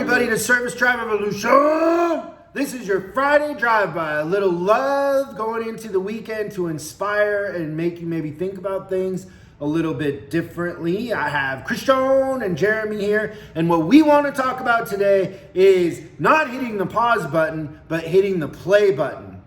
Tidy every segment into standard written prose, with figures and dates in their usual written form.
everybody to Service Drive Revolution. This is your Friday drive-by. A little love going into the weekend to inspire and make you maybe think about things a little bit differently. I have Christian and Jeremy here, and what we want to talk about today is not hitting the pause button, but hitting the play button.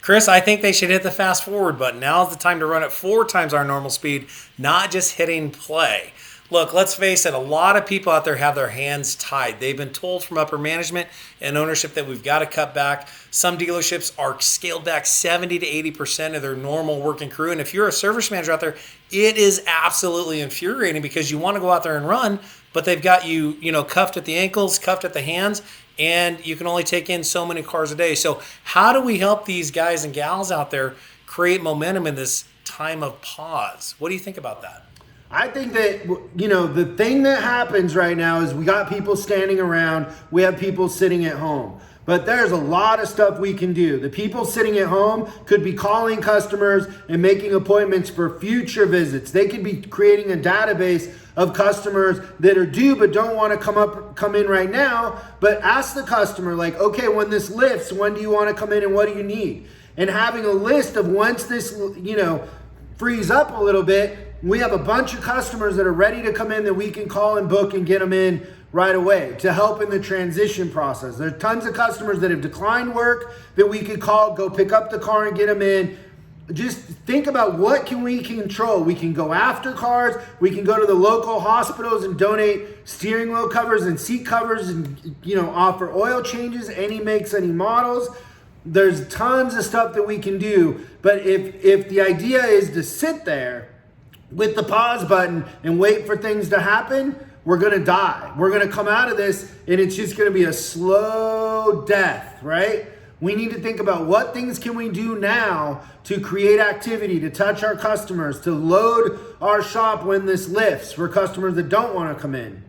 Chris, I think they should hit the fast forward button. Now's the time to run at 4 times our normal speed, not just hitting play. Look, let's face it, a lot of people out there have their hands tied. They've been told from upper management and ownership that we've got to cut back. Some dealerships are scaled back 70 to 80% of their normal working crew. And if you're a service manager out there, it is absolutely infuriating because you want to go out there and run, but they've got you, cuffed at the ankles, cuffed at the hands, and you can only take in so many cars a day. So how do we help these guys and gals out there create momentum in this time of pause? What do you think about that? I think that, the thing that happens right now is we got people standing around, we have people sitting at home. But there's a lot of stuff we can do. The people sitting at home could be calling customers and making appointments for future visits. They could be creating a database of customers that are due but don't want to come in right now. But ask the customer, like, okay, when this lifts, when do you want to come in and what do you need? And having a list of once this, frees up a little bit, we have a bunch of customers that are ready to come in that we can call and book and get them in right away to help in the transition process. There are tons of customers that have declined work that we could call, go pick up the car and get them in. Just think about what can we control. We can go after cars. We can go to the local hospitals and donate steering wheel covers and seat covers and, offer oil changes, any makes, any models. There's tons of stuff that we can do. But if the idea is to sit there with the pause button and wait for things to happen, we're going to die. We're going to come out of this and it's just going to be a slow death, right? We need to think about what things can we do now to create activity, to touch our customers, to load our shop when this lifts for customers that don't want to come in.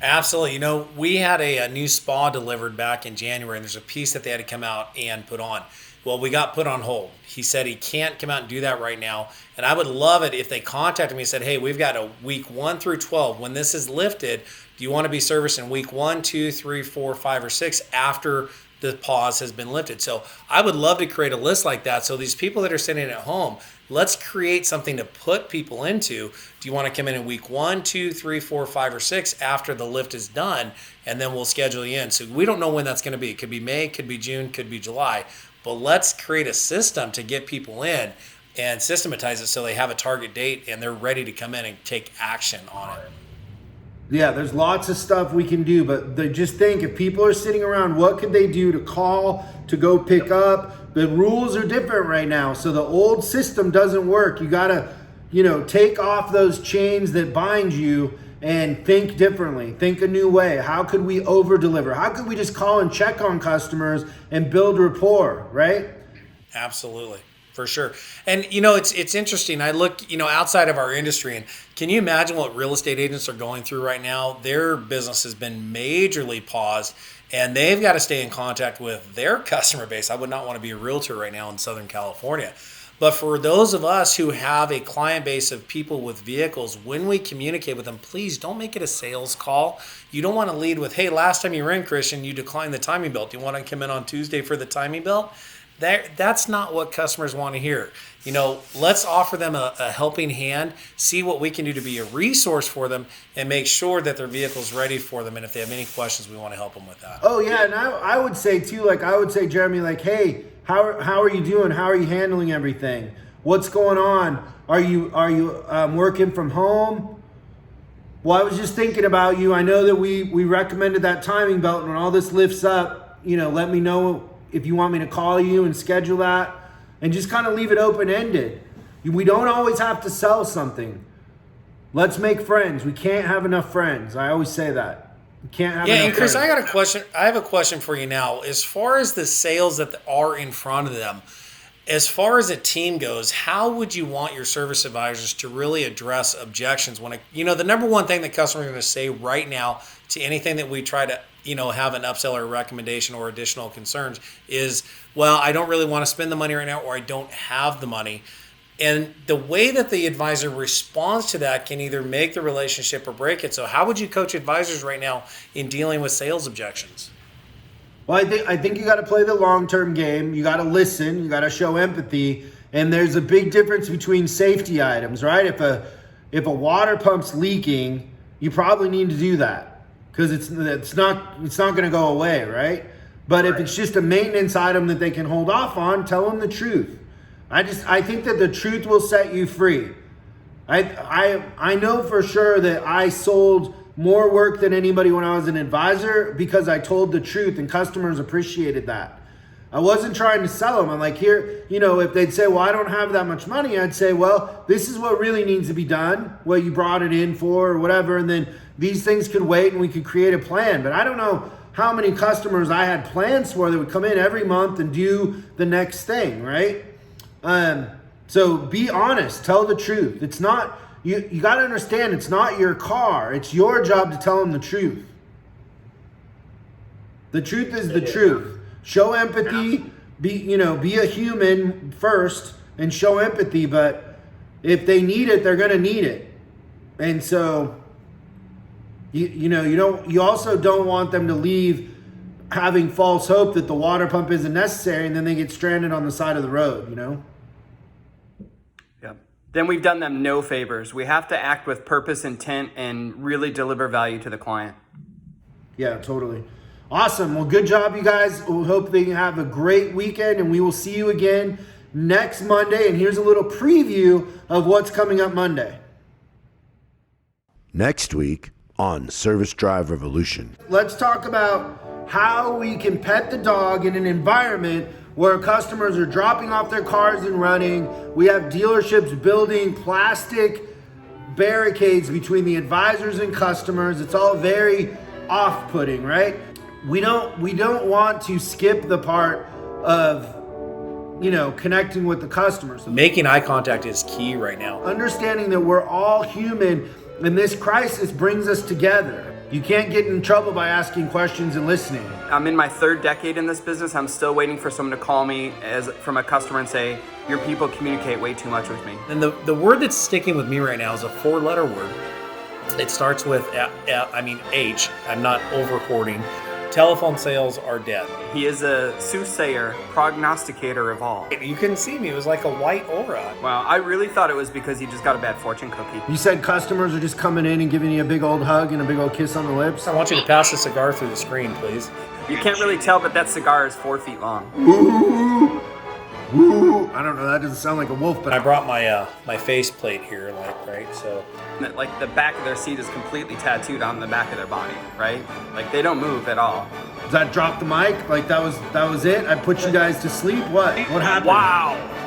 Absolutely. We had a new spa delivered back in January, and there's a piece that they had to come out and put on. Well, we got put on hold. He said he can't come out and do that right now. And I would love it if they contacted me and said, hey, we've got a week 1 through 12. When this is lifted, do you want to be serviced in week 1, 2, 3, 4, 5, or 6 after the pause has been lifted? So I would love to create a list like that. So these people that are sitting at home, let's create something to put people into. Do you want to come in week 1, 2, 3, 4, 5, or 6 after the lift is done? And then we'll schedule you in. So we don't know when that's going to be. It could be May, could be June, could be July. But let's create a system to get people in and systematize it so they have a target date and they're ready to come in and take action on it. Yeah, there's lots of stuff we can do, but just think, if people are sitting around, what could they do to call, to go pick up? The rules are different right now, so the old system doesn't work. You gotta, take off those chains that bind you and think differently. Think a new way. How could we over deliver? How could we just call and check on customers and build rapport, right? Absolutely. For sure. And, it's interesting. I look, outside of our industry, and can you imagine what real estate agents are going through right now? Their business has been majorly paused, and they've got to stay in contact with their customer base. I would not want to be a realtor right now in Southern California. But for those of us who have a client base of people with vehicles, when we communicate with them, please don't make it a sales call. You don't want to lead with, hey, last time you were in, Christian, you declined the timing belt. Do you want to come in on Tuesday for the timing belt? That's not what customers want to hear. Let's offer them a helping hand, see what we can do to be a resource for them, and make sure that their vehicle's ready for them. And if they have any questions, we want to help them with that. Oh, yeah. And I would say, too, Jeremy, hey, how are you doing? How are you handling everything? What's going on? Are you working from home? Well, I was just thinking about you. I know that we recommended that timing belt, and when all this lifts up, let me know if you want me to call you and schedule that, and just kind of leave it open-ended. We don't always have to sell something. Let's make friends. We can't have enough friends. I always say that. We can't have enough and Chris, friends. I got a question. I have a question for you now. As far as the sales that are in front of them, as far as a team goes, how would you want your service advisors to really address objections when the number one thing that customers are going to say right now to anything that we try to have an upsell or recommendation or additional concerns is, well, I don't really want to spend the money right now, or I don't have the money. And the way that the advisor responds to that can either make the relationship or break it. So how would you coach advisors right now in dealing with sales objections? Well, I think you got to play the long-term game. You got to listen. You got to show empathy. And there's a big difference between safety items, right? If a water pump's leaking, you probably need to do that because it's not going to go away, right? But if it's just a maintenance item that they can hold off on, tell them the truth. I think that the truth will set you free. I know for sure that I sold more work than anybody when I was an advisor because I told the truth and customers appreciated that. I wasn't trying to sell them. I'm like, here, if they'd say, well, I don't have that much money, I'd say, well, this is what really needs to be done, what you brought it in for or whatever. And then these things could wait and we could create a plan. But I don't know how many customers I had plans for that would come in every month and do the next thing, right? So be honest, tell the truth. It's not, you got to understand, it's not your car. It's your job to tell them the truth. The truth is the truth. Show empathy, be a human first and show empathy, but if they need it, they're going to need it. And so, you also don't want them to leave having false hope that the water pump isn't necessary and then they get stranded on the side of the road, Yeah. Then we've done them no favors. We have to act with purpose, intent, and really deliver value to the client. Yeah, totally. Awesome. Well, good job, you guys. We hope that you have a great weekend, and we will see you again next Monday. And here's a little preview of what's coming up Monday. Next week on Service Drive Revolution. Let's talk about how we can pet the dog in an environment where customers are dropping off their cars and running. We have dealerships building plastic barricades between the advisors and customers. It's all very off-putting, right? We don't want to skip the part of connecting with the customers. Making eye contact is key right now. Understanding that we're all human and this crisis brings us together. You can't get in trouble by asking questions and listening. I'm in my third decade in this business. I'm still waiting for someone to call me from a customer and say, your people communicate way too much with me. And the word that's sticking with me right now is a 4-letter word. It starts with H. I'm not over-quoting. Telephone sales are dead. He is a soothsayer, prognosticator of all. You couldn't see me. It was like a white aura. Well, I really thought it was because he just got a bad fortune cookie. You said customers are just coming in and giving you a big old hug and a big old kiss on the lips? I want you to pass the cigar through the screen, please. You can't really tell, but that cigar is 4 feet long. Ooh. Ooh. I don't know. That doesn't sound like a wolf, but I brought my face plate here, right? So, like the back of their seat is completely tattooed on the back of their body, right? Like they don't move at all. Does that drop the mic? Like that was it? I put you guys to sleep? What happened? Wow.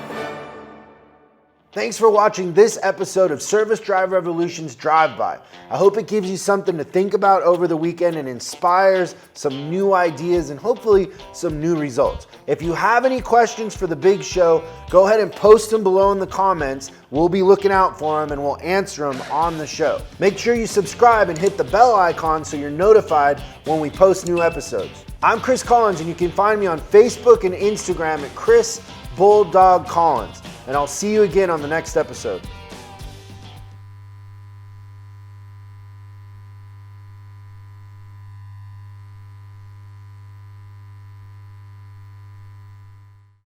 Thanks for watching this episode of Service Drive Revolution's Drive-By. I hope it gives you something to think about over the weekend and inspires some new ideas and hopefully some new results. If you have any questions for the big show, go ahead and post them below in the comments. We'll be looking out for them and we'll answer them on the show. Make sure you subscribe and hit the bell icon so you're notified when we post new episodes. I'm Chris Collins and you can find me on Facebook and Instagram at Chris Bulldog Collins. And I'll see you again on the next episode.